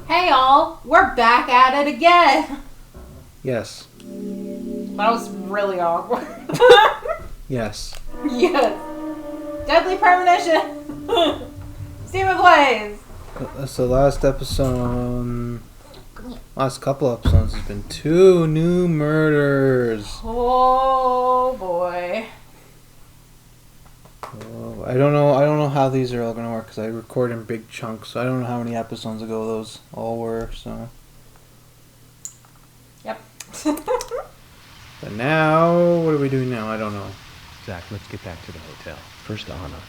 Hey all, we're back at it again. Yes. That was really awkward. Yes. Yes. Deadly Premonition. Stephen Blaze. So last couple episodes has been 2 new murders. Oh boy. Oh, I don't know how these are all gonna work because I record in big chunks. So I don't know how many episodes ago those all were. So. Yep. But now, what are we doing now? I don't know. Zach, let's get back to the hotel. First Anna,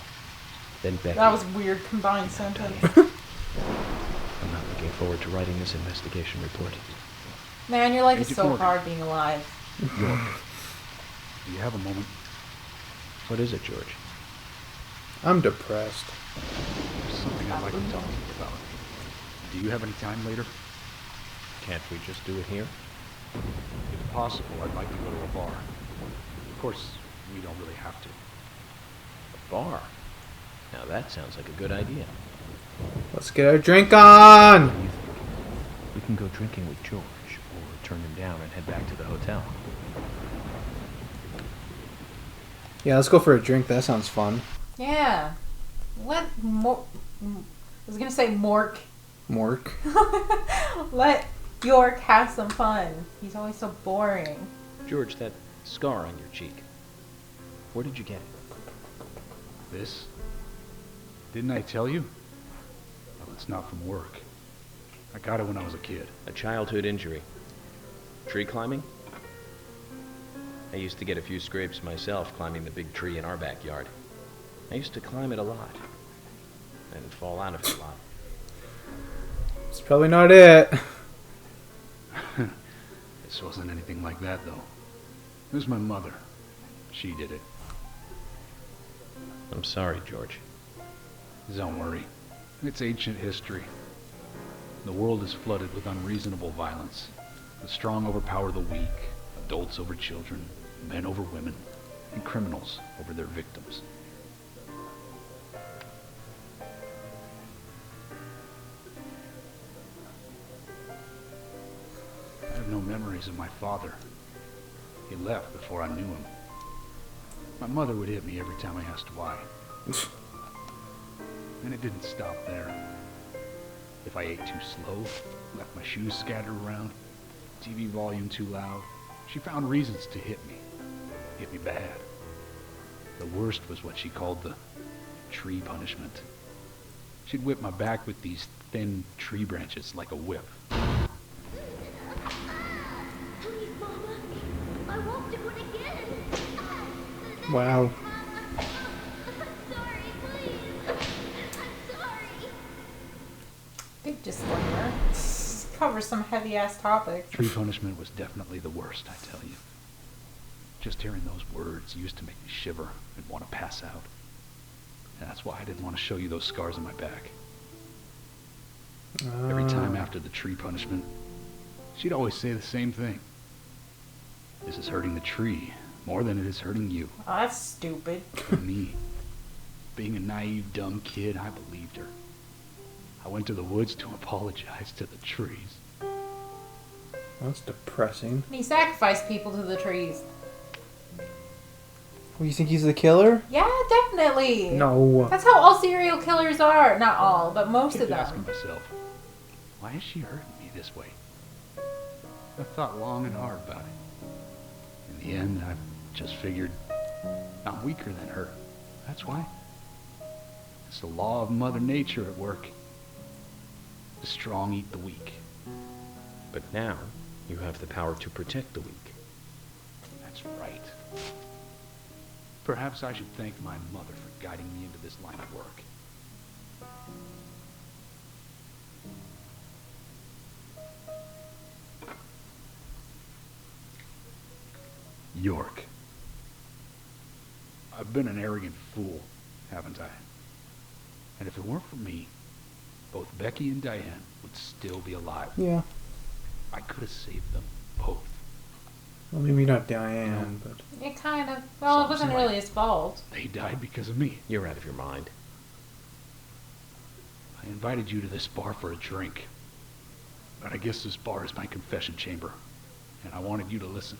then Becky. That was a weird combined sentence. I'm not looking forward to writing this investigation report. Man, your life is Agent so Morgan. hard being alive. York, do you have a moment? What is it, George? I'm depressed. There's something I'd like to talk to you about. Do you have any time later? Can't we just do it here? If possible, I'd like to go to a bar. Of course, we don't really have to. A bar? Now that sounds like a good idea. Let's get our drink on! What do you think? We can go drinking with George, or turn him down and head back to the hotel. Yeah, let's go for a drink. That sounds fun. Yeah. I was gonna say Mork. Mork. Let York have some fun. He's always so boring. George, that scar on your cheek. Where did you get it? This? Didn't I tell you? Well, it's not from work. I got it when I was a kid. A childhood injury. Tree climbing? I used to get a few scrapes myself climbing the big tree in our backyard. I used to climb it a lot. And fall out of it a lot. It's probably not it. This wasn't anything like that, though. It was my mother. She did it. I'm sorry, George. Don't worry. It's ancient history. The world is flooded with unreasonable violence. The strong overpower the weak, adults over children, men over women, and criminals over their victims. I have no memories of my father. He left before I knew him. My mother would hit me every time I asked why. And it didn't stop there. If I ate too slow, left my shoes scattered around, TV volume too loud, she found reasons to hit me. Hit me bad. The worst was what she called the tree punishment. She'd whip my back with these thin tree branches like a whip. Please, Mama. I won't do it again. Wow. I'm sorry, please. I'm sorry. Big disclaimer. Covers some heavy ass topics. Tree punishment was definitely the worst, I tell you. Just hearing those words used to make me shiver and want to pass out. And that's why I didn't want to show you those scars on my back. Every time after the tree punishment, she'd always say the same thing. This is hurting the tree more than it is hurting you. Oh, that's stupid. And me. Being a naive, dumb kid, I believed her. I went to the woods to apologize to the trees. That's depressing. He sacrificed people to the trees. Well, you think he's the killer? Yeah, definitely. No. That's how all serial killers are. Not all, but most I of kept asking them. myself, why is she hurting me this way? I thought long and hard about it. In the end, I just figured I'm weaker than her. That's why. It's the law of Mother Nature at work. The strong eat the weak. But now, you have the power to protect the weak. That's right. Perhaps I should thank my mother for guiding me into this line of work. York. I've been an arrogant fool, haven't I? And if it weren't for me, both Becky and Diane would still be alive. Yeah. I could have saved them both. Well, maybe not Diane, but... It kind of... Well, it Sounds wasn't like- really his fault. They died because of me. You're out of your mind. I invited you to this bar for a drink. But I guess this bar is my confession chamber, and I wanted you to listen.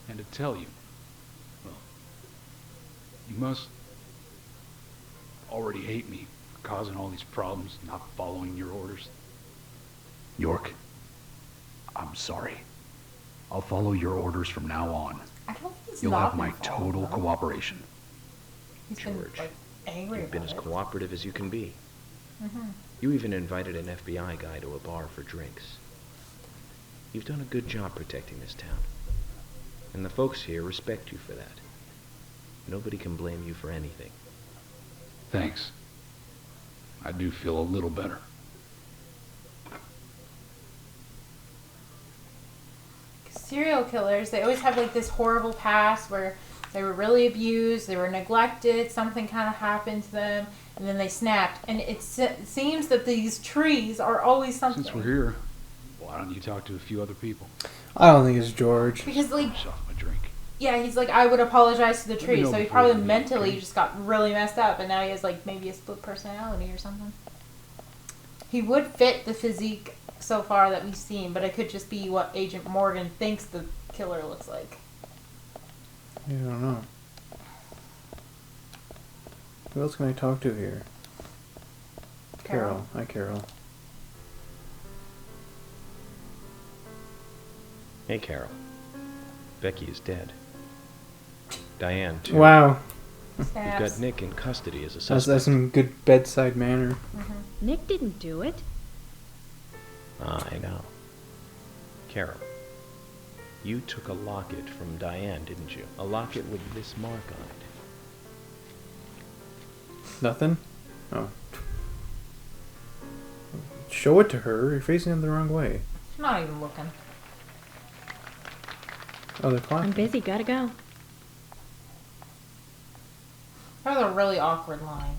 And to tell you, well, you must already hate me for causing all these problems, not following your orders. York, I'm sorry. I'll follow your orders from now on. I don't think he's You'll not have my been following total them. cooperation. He's been, George, like, angry You've been about as it. cooperative as you can be. Mm-hmm. You even invited an FBI guy to a bar for drinks. You've done a good job protecting this town. And the folks here respect you for that. Nobody can blame you for anything. Thanks. I do feel a little better. Serial killers, they always have like this horrible past where they were really abused, they were neglected, something kind of happened to them, and then they snapped. And it seems that these trees are always something. Since we're here, why don't you talk to a few other people? I don't think it's George. Because, like, Finish off my drink. yeah, he's like, I would apologize to the Let me trees. know So he before probably you leave, mentally okay? just got really messed up, and now he has like maybe a split personality or something. He would fit the physique so far that we've seen, but it could just be what Agent Morgan thinks the killer looks like. I don't know. Who else can I talk to here? Carol. Hi, Carol. Hey, Carol. Becky is dead. Diane, too. Wow. We've Snaps. got Nick in custody as a That's suspect. some good bedside manner. Nick didn't do it. I know. Carol, you took a locket from Diane, didn't you? A locket with this mark on it. Nothing? Oh. Show it to her. You're facing it the wrong way. I'm not even looking. Oh, they're I'm clapping. busy, gotta go. That was a really awkward line.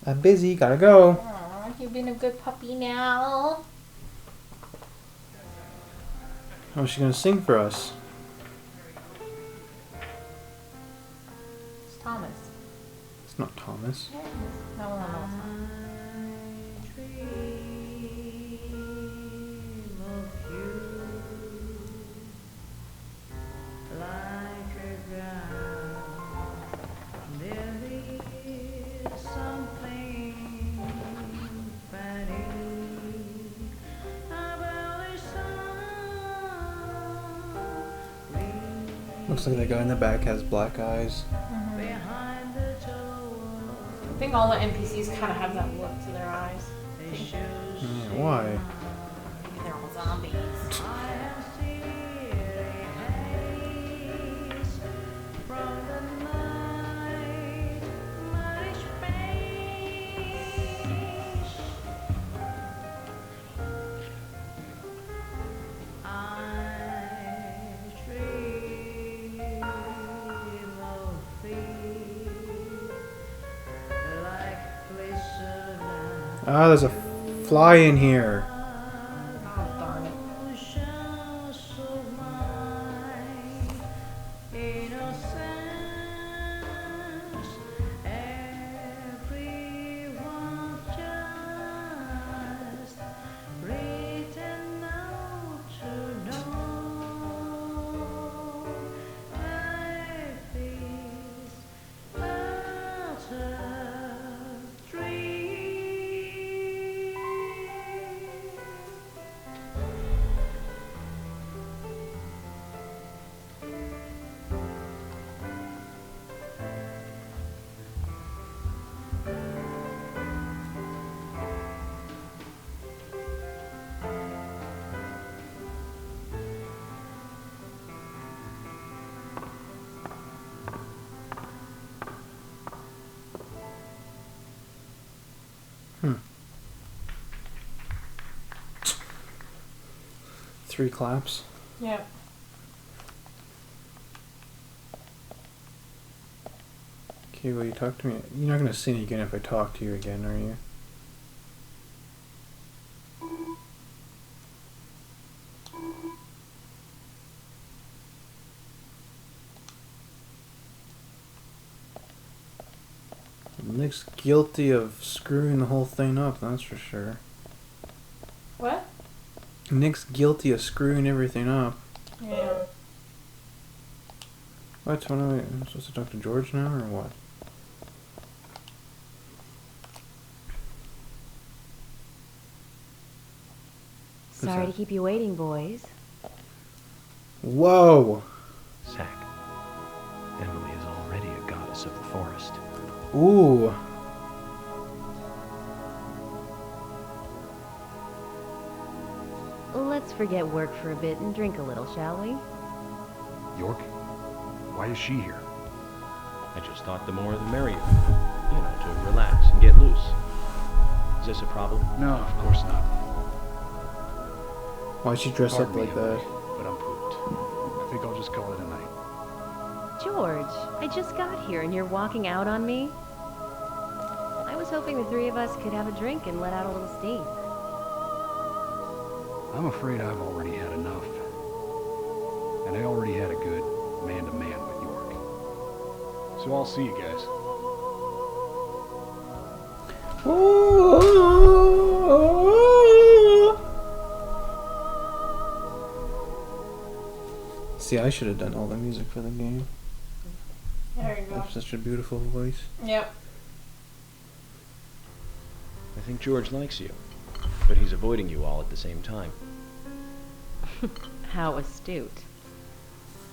I'm busy. Gotta go. Aw, you've been a good puppy now. Oh, she's gonna sing for us. It's Thomas. It's not Thomas. Yeah, it is. No, it's not. Looks like the guy in the back has black eyes. I think all the NPCs kind of have that look to their eyes. I think Yeah, why? maybe they're all zombies. Ah, there's a fly in here. Oh, darn it. Three claps. Yep. Okay, will you talk to me? You're not gonna see me again if I talk to you again, are you? Nick's guilty of screwing the whole thing up, that's for sure. What? Nick's guilty of screwing everything up. Yeah. What am I supposed to talk to George now, or what? Sorry to keep you waiting, boys. Whoa! Zack, Emily is already a goddess of the forest. Ooh. Let's forget work for a bit and drink a little, shall we? York? Why is she here? I just thought the more the merrier. You know, to relax and get loose. Is this a problem? No, of course not. Why'd she dress up Pardon me, like that? Emily, but I'm pooped. I think I'll just call it a night. George, I just got here and you're walking out on me? I was hoping the three of us could have a drink and let out a little steam. I'm afraid I've already had enough. And I already had a good man-to-man with York. So I'll see you guys. See, I should have done all the music for the game. There you go. That's such a beautiful voice. Yep. I think George likes you, but he's avoiding you all at the same time. How astute.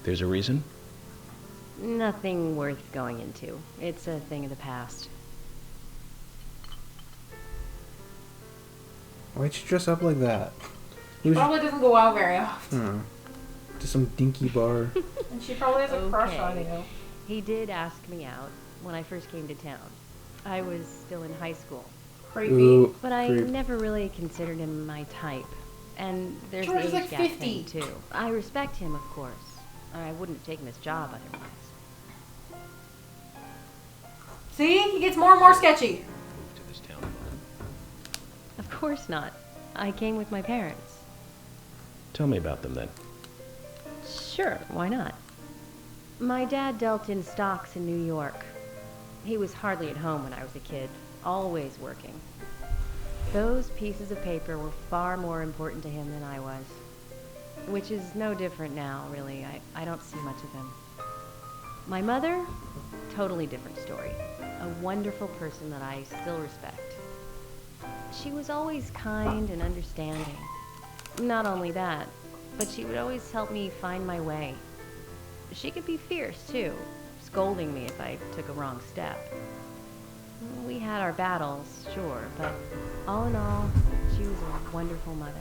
There's a reason? Nothing worth going into. It's a thing of the past. Why'd you dress up like that? He was Probably doesn't go out very often. to some dinky bar. And she probably has a crush on Okay. you. He did ask me out when I first came to town. I was still in high school. Creepy. Ooh, But I creep. never really considered him my type. And there's George the is age like gap 50. thing, too. I respect him, of course. I wouldn't have taken his job otherwise. See? He gets more and more sketchy. Move to this town alone. Of course not. I came with my parents. Tell me about them then. Sure, why not? My dad dealt in stocks in New York. He was hardly at home when I was a kid, always working. Those pieces of paper were far more important to him than I was. Which is no different now, really. I don't see much of him. My mother, totally different story. A wonderful person that I still respect. She was always kind and understanding. Not only that, but she would always help me find my way. She could be fierce, too, scolding me if I took a wrong step. We had our battles, sure, but all in all, she was a wonderful mother.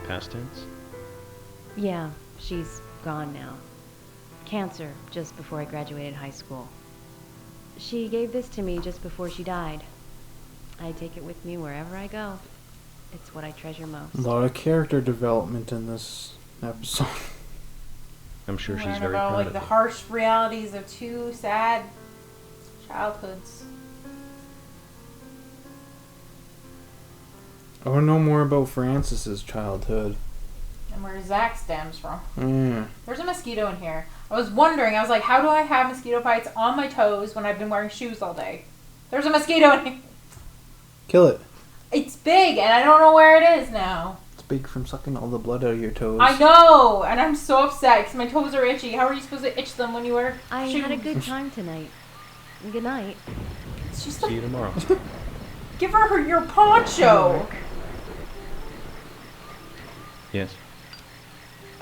Past tense? Yeah, she's gone now. Cancer, just before I graduated high school. She gave this to me just before she died. I take it with me wherever I go. It's what I treasure most. A lot of character development in this episode. I'm sure she's Learn very about proud like of the you. harsh realities of two sad childhoods. I want to know more about Francis's childhood. And where Zach stems from. Mm. There's a mosquito in here. I was wondering, I was like, how do I have mosquito bites on my toes when I've been wearing shoes all day? There's a mosquito in here. Kill it. It's big, and I don't know where it is now. It's big from sucking all the blood out of your toes. I know, and I'm so upset because my toes are itchy. How are you supposed to itch them when you wear I shoes? had a good time tonight. Good night. She's See like, you tomorrow. give her your poncho. Yes?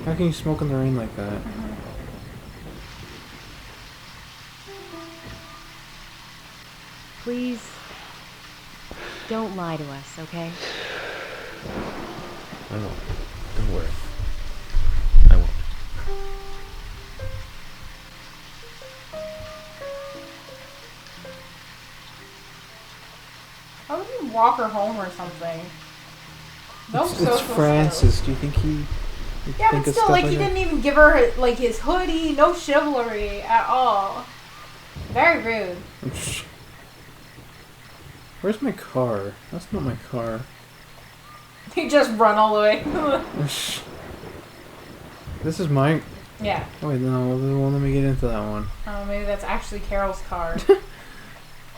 How can you smoke in the rain like that? Please, don't lie to us, okay? I won't. Don't worry. I won't. How would you walk her home or something? No It's social Francis. Do you think he... skills. Yeah, but still, like, he didn't even give her, like, his hoodie. No chivalry at all. Very rude. Where's my car? That's not my car. He just run all the way. This is my... Yeah. Oh wait, no, well, let me get into that one. Oh, maybe that's actually Carol's car.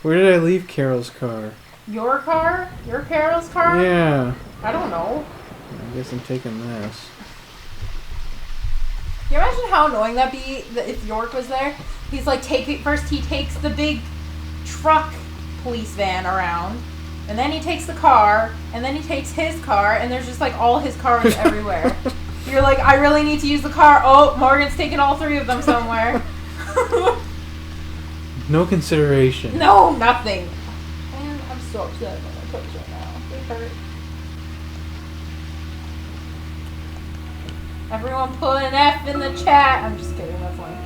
Where did I leave Carol's car? Your car? Your Carol's car? Yeah. I don't know. I guess I'm taking this. Can you imagine how annoying that'd be if York was there? He's like, first he takes the big truck police van around, and then he takes the car, and then he takes his car, and there's just like all his cars everywhere. You're like, I really need to use the car. Oh, Morgan's taking all three of them somewhere. No consideration. No, nothing. Man, I'm so upset with my clothes right now. They hurt. Everyone put an F in the chat. I'm just kidding, that's funny.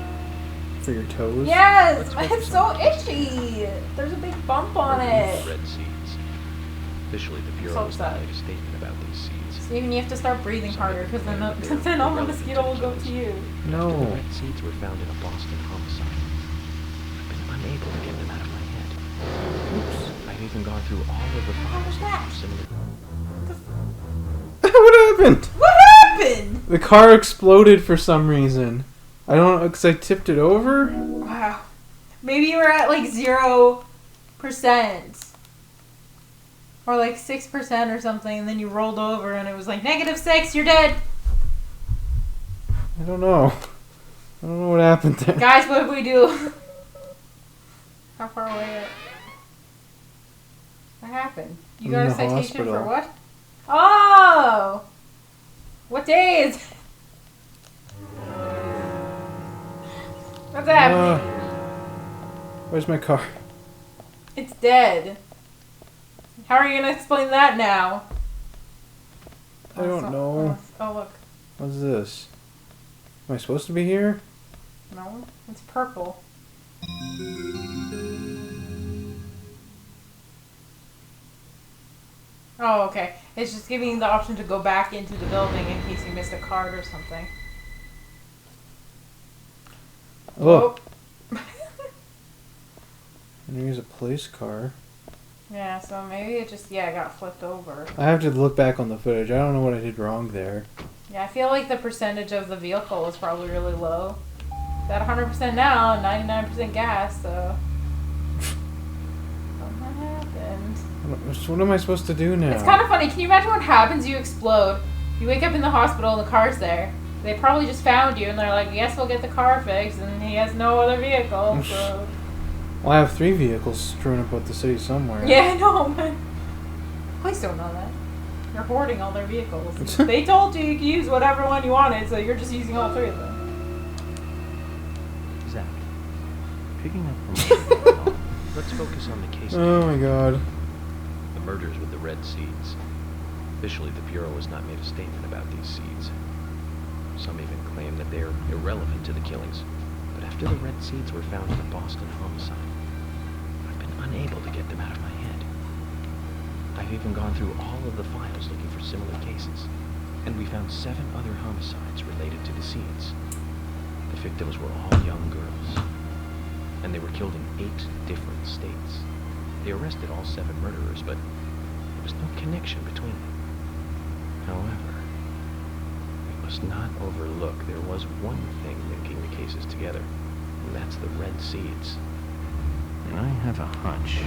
For your toes? Yes! It's so itchy! There's a big bump on it. Red seeds. Officially, the Bureau So has not upset. made a statement about these seeds. Steven, you have to start breathing harder, because then all the mosquito will go to you. After the No. red seeds were found in a Boston homicide, I've been unable to get them out of my head. Oops. I've even gone through all of the files was that? looking for similar... What happened? What happened? The car exploded for some reason. I don't know, because I tipped it over? Wow. Maybe you were at like 0%. Or like 6% or something, and then you rolled over and it was like -6, you're dead. I don't know. I don't know what happened there. Guys, what did we do? How far away? What happened? You I'm got in a the citation for hospital. what? Oh! What day is it? What's happening? Where's my car? It's dead. How are you gonna explain that now? I don't know. Oh, look. What's this? Am I supposed to be here? No, it's purple. Oh, okay. It's just giving you the option to go back into the building in case you missed a card or something. Oh, and here's a police car. Yeah, so maybe it just, got flipped over. I have to look back on the footage. I don't know what I did wrong there. Yeah, I feel like the percentage of the vehicle is probably really low. It's at 100% now, 99% gas, so... Something happened. What am I supposed to do now? It's kind of funny. Can you imagine what happens? You explode. You wake up in the hospital and the car's there. They probably just found you and they're like, yes, we'll get the car fixed, and he has no other vehicle, so... Well, I have 3 vehicles strewn about the city somewhere. Yeah, I know, man. Police don't know that. You're hoarding all their vehicles. They told you could use whatever one you wanted, so you're just using all 3 of them. Zach, picking up from where we let's focus on the case. Oh my god. The murders with the red seeds. Officially, the Bureau has not made a statement about these seeds. Some even claim that they are irrelevant to the killings. But after the red seeds were found in a Boston homicide, I've been unable to get them out of my head. I've even gone through all of the files looking for similar cases, and we found 7 other homicides related to the seeds. The victims were all young girls, and they were killed in 8 different states. They arrested all 7 murderers, but there was no connection between them. However, we must not overlook there was one thing linking the cases together, and that's the red seeds. And I have a hunch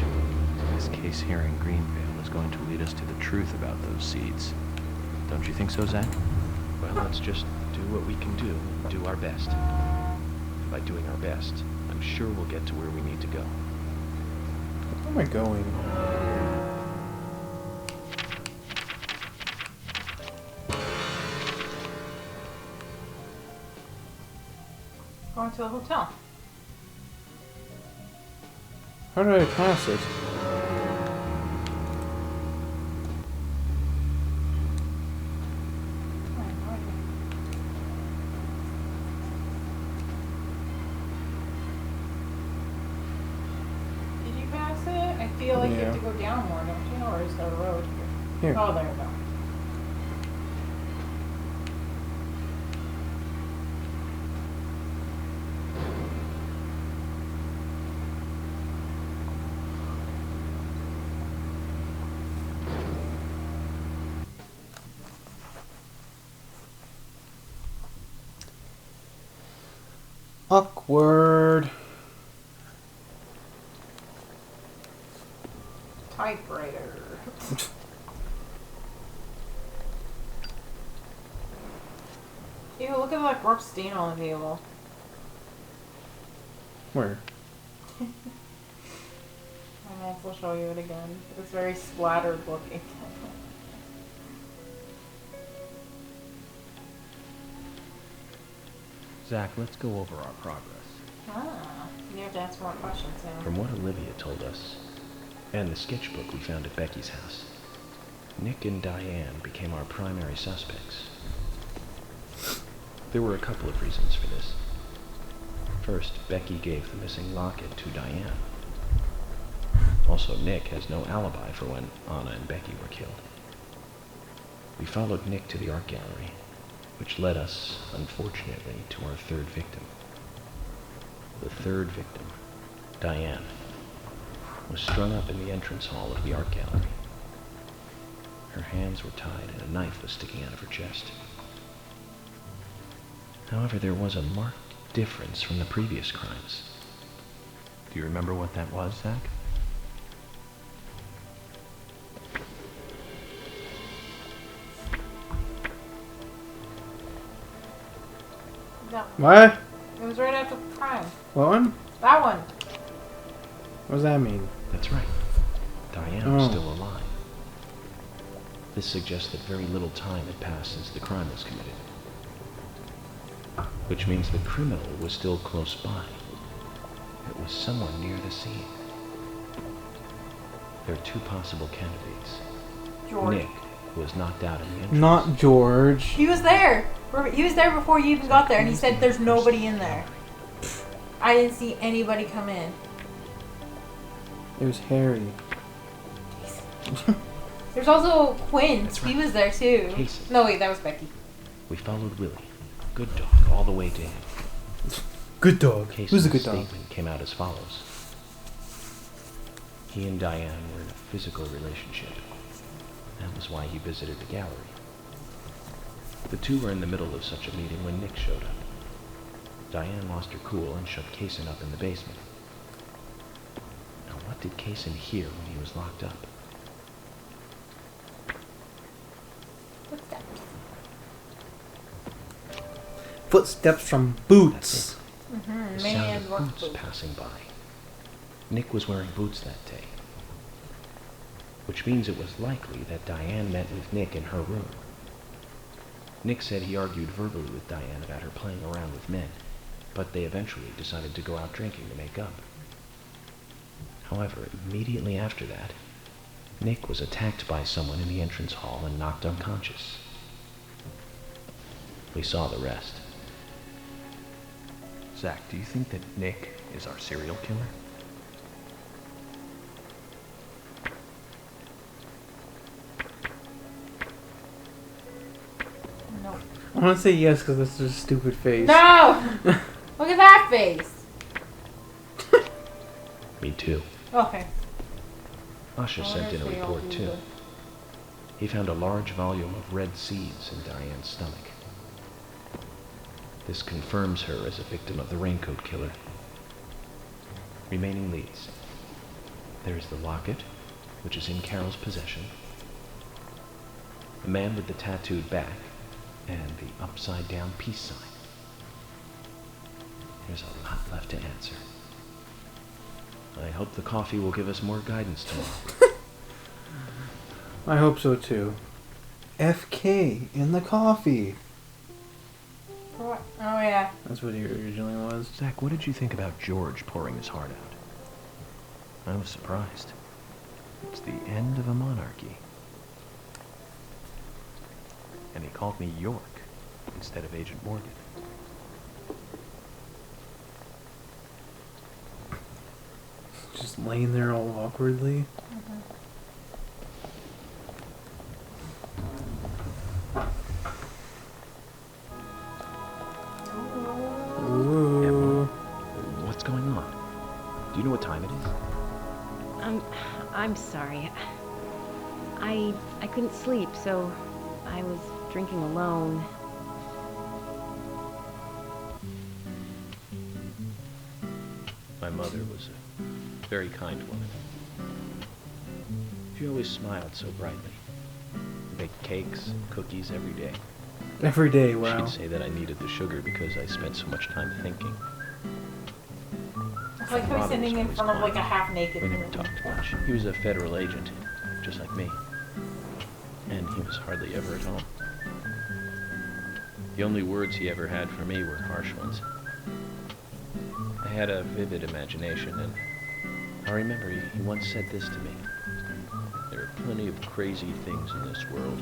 this case here in Greenvale is going to lead us to the truth about those seeds. Don't you think so, Zach? Well, let's just do what we can do and do our best. By doing our best, I'm sure we'll get to where we need to go. Where am I going? Going to a hotel. How did I pass it? Did you pass it? I feel like you have to Yeah. go down more, don't you? Or is there a road here? Here. Oh, there we go. Awkward. Ew, look at that corpse stain on the table. Where? I might as well show you it again. It's very splattered looking. Zach, let's go over our progress. Ah, you have to ask more questions now. From what Olivia told us, and the sketchbook we found at Becky's house, Nick and Diane became our primary suspects. There were a couple of reasons for this. First, Becky gave the missing locket to Diane. Also, Nick has no alibi for when Anna and Becky were killed. We followed Nick to the art gallery, which led us, unfortunately, to our third victim. The third victim, Diane, was strung up in the entrance hall of the art gallery. Her hands were tied and a knife was sticking out of her chest. However, there was a marked difference from the previous crimes. Do you remember what that was, Zach? No, What? it was right after the crime. What one? That one. What does that mean? That's right. Diane was Oh. still alive. This suggests that very little time had passed since the crime was committed. Which means the criminal was still close by. It was someone near the scene. There are two possible candidates. George. Nick, who was knocked out in the entrance. Not George. He was there. He was there before you even got there, and he said there's nobody in there. I didn't see anybody come in. It was Harry. There's also Quinn. That's He right. was there too. Casey. No, wait, that was Becky. We followed Willie, good dog, all the way to him. Good dog. Casey's Who's a good dog? statement came out as follows. He and Diane were in a physical relationship. That was why he visited the gallery. The two were in the middle of such a meeting when Nick showed up. Diane lost her cool and shut Kaysen up in the basement. Now, what did Kaysen hear when he was locked up? Footsteps. Footsteps from boots. Mm-hmm. The Maybe sound I of worked boots passing by. Nick was wearing boots that day. Which means it was likely that Diane met with Nick in her room. Nick said he argued verbally with Diane about her playing around with men, but they eventually decided to go out drinking to make up. However, immediately after that, Nick was attacked by someone in the entrance hall and knocked unconscious. We saw the rest. Zach, do you think that Nick is our serial killer? No. I want to say yes because that's just a stupid face. No! Look at that face. Me too. Okay. Usher sent in a Honestly, I'll report do too. the- He found a large volume of red seeds in Diane's stomach. This confirms her as a victim of the raincoat killer. Remaining leads. There is the locket, which is in Carol's possession, the man with the tattooed back, and the upside-down peace sign. There's a lot left to answer. I hope the coffee will give us more guidance tomorrow. I hope so too. FK in the coffee. For what? Oh, yeah. That's what he originally was. Zach, what did you think about George pouring his heart out? I was surprised. It's the end of a monarchy. And he called me York instead of Agent Morgan. Just laying there all awkwardly. Ooh. What's going on? Do you know what time it is? I'm sorry. I couldn't sleep, so I was drinking alone. My mother was a very kind woman. She always smiled so brightly. Baked cakes, cookies every day. Every day, wow. She'd say that I needed the sugar because I spent so much time thinking. It's like him Robert sitting was in always front of like a fine. half-naked We never woman. talked much. He was a federal agent, just like me. And he was hardly ever at home. The only words he ever had for me were harsh ones. I had a vivid imagination, and I remember he once said this to me. There are plenty of crazy things in this world.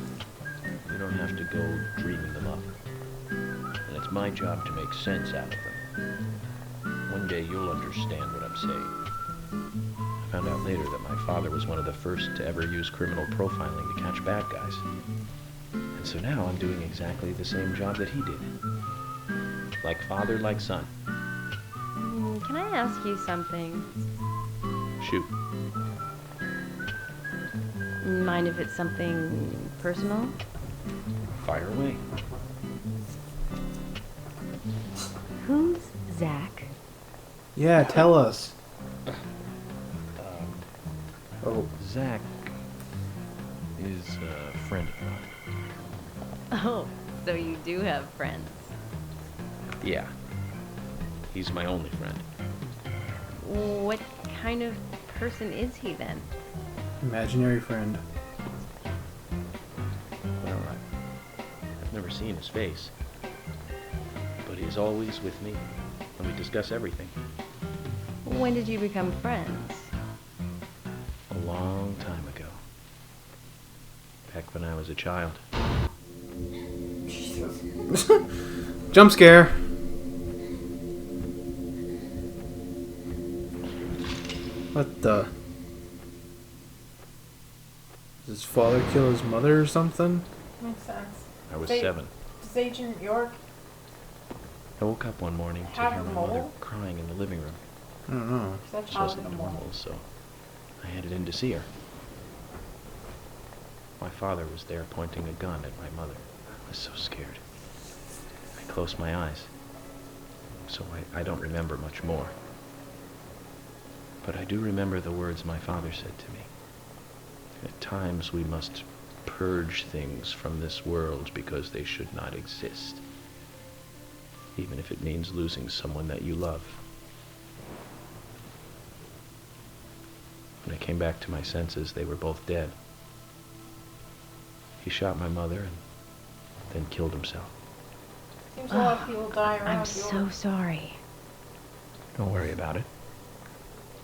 You don't have to go dreaming them up. And it's my job to make sense out of them. One day you'll understand what I'm saying. I found out later that my father was one of the first to ever use criminal profiling to catch bad guys. And so now I'm doing exactly the same job that he did. Like father, like son. Can I ask you something? Shoot. Mind if it's something personal? Fire away. Who's Zach? Yeah, tell us. Oh, Zach is a friend of mine. Oh, so you do have friends. Yeah. He's my only friend. What kind of person is he then? imaginary friend. Well, I've never seen his face. But he's always with me, and we discuss everything. When did you become friends? A long time ago. Back when I was a child. Jump scare. What the? Does his father kill his mother or something? Makes sense. I was Say- 7. Does Agent York I woke up one morning to have hear a my mother mole? crying in the living room. I don't know. Is that This child wasn't with a mole? normal, so I headed in to see her. My father was there pointing a gun at my mother. I was so scared. I closed my eyes, so I don't remember much more. But I do remember the words my father said to me. At times we must purge things from this world because they should not exist, even if it means losing someone that you love. When I came back to my senses, they were both dead. He shot my mother and then killed himself. Seems a lot of people die around I'm York. so sorry. Don't worry about it.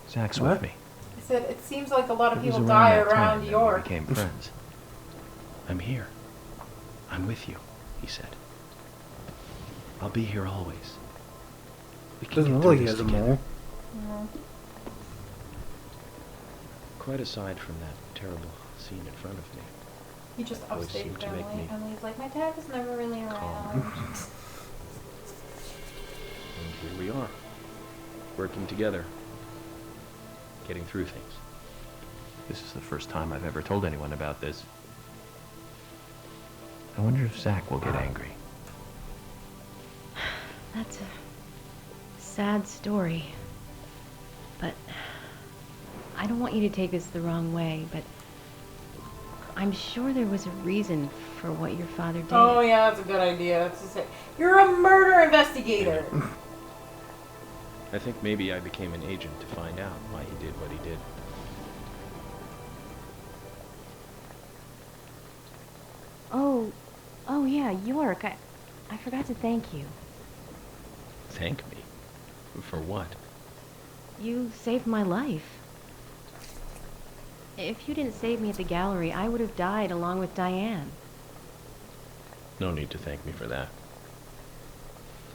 Zach's What? with me. I said it seems like a lot of It was people around die that time around that we York. became friends. I'm here. I'm with you, he said. I'll be here always. We can Doesn't get look through like he this has a together. mole. No. Quite aside from that terrible scene in front of me, He just Always upstate seemed to make family, me and he's like, my dad was never really around. calm. And here we are, working together, getting through things. This is the first time I've ever told anyone about this. I wonder if Zach will get angry. That's a sad story. But I don't want you to take this the wrong way, but I'm sure there was a reason for what your father did. Oh yeah, that's a good idea. That's just it. You're a murder investigator. I think maybe I became an agent to find out why he did what he did. Oh yeah, York. I forgot to thank you. Thank me? For what? You saved my life. If you didn't save me at the gallery, I would have died along with Diane. No need to thank me for that.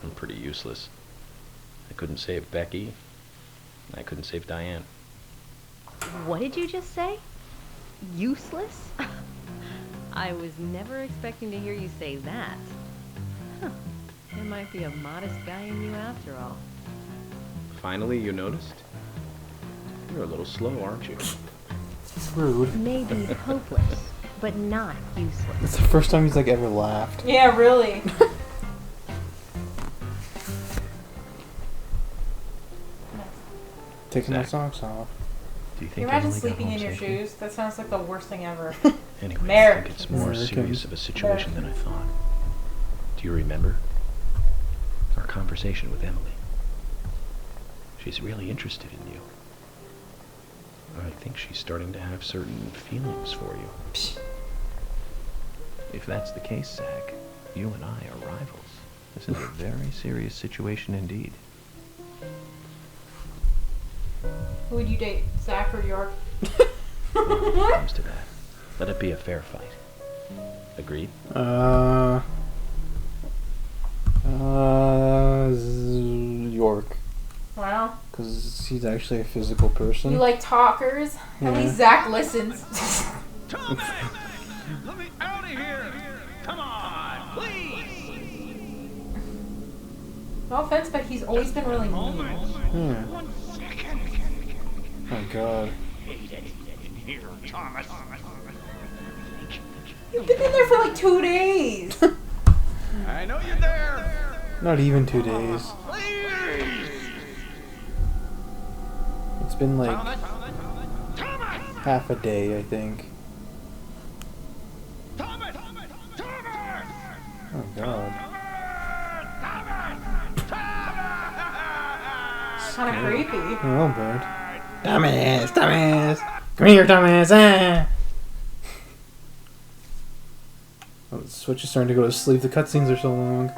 I'm pretty useless. I couldn't save Becky. I couldn't save Diane. What did you just say? Useless? I was never expecting to hear you say that. Huh. There might be a modest guy in you after all. Finally, you noticed? You're a little slow, aren't you? Rude. Maybe hopeless, but not useless. It's the first time he's like ever laughed. Yeah, really. Taking my Zach. socks off. Do you Can think you imagine Emily got sleeping home in your safely? shoes? That sounds like the worst thing ever. Anyway, I Americans. think it's more Americans. serious of a situation than I thought. Do you remember our conversation with Emily? She's really interested in you. I think she's starting to have certain feelings for you. Psh. If that's the case, Zach, you and I are rivals. This is a very serious situation indeed. Who would you date, Zach or York? When it comes to that, let it be a fair fight. Agreed? York. Wow. Because he's actually a physical person. You like talkers? At Yeah. least Zach listens. Tommy! Let me out of here! Come on, please! No offense, but he's always been really mean. Hmm. 1 second. Oh god. Hate it in here, Thomas. You've been in there for like 2 days. I know you're there. Not even 2 days. Please! It's been like Thomas! half a day, I think. Thomas! Thomas! Oh god. It's kind of creepy. Oh bud. Thomas! Thomas! Come here, Thomas! Ah! Oh, the Switch is starting to go to sleep. The cutscenes are so long.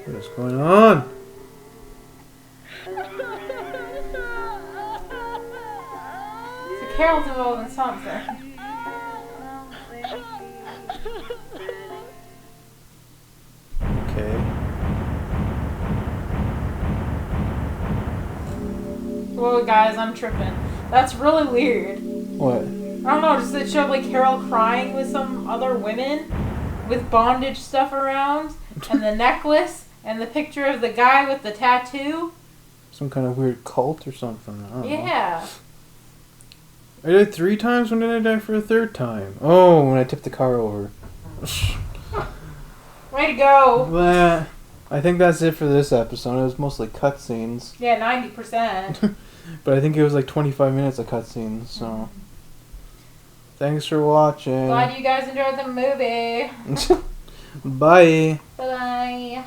What is going on? So Carol's involved in something. Okay. Whoa, guys, I'm tripping. That's really weird. What? I don't know, just it showed like Carol crying with some other women with bondage stuff around, and the necklace, and the picture of the guy with the tattoo. Some kind of weird cult or something. I don't know. Yeah. I died 3 times. When did I die for a 3rd time? Oh, when I tipped the car over. Way to go. But I think that's it for this episode. It was mostly cutscenes. Yeah, 90%. But I think it was like 25 minutes of cutscenes, so. Thanks for watching. Glad you guys enjoyed the movie. Bye. Bye-bye.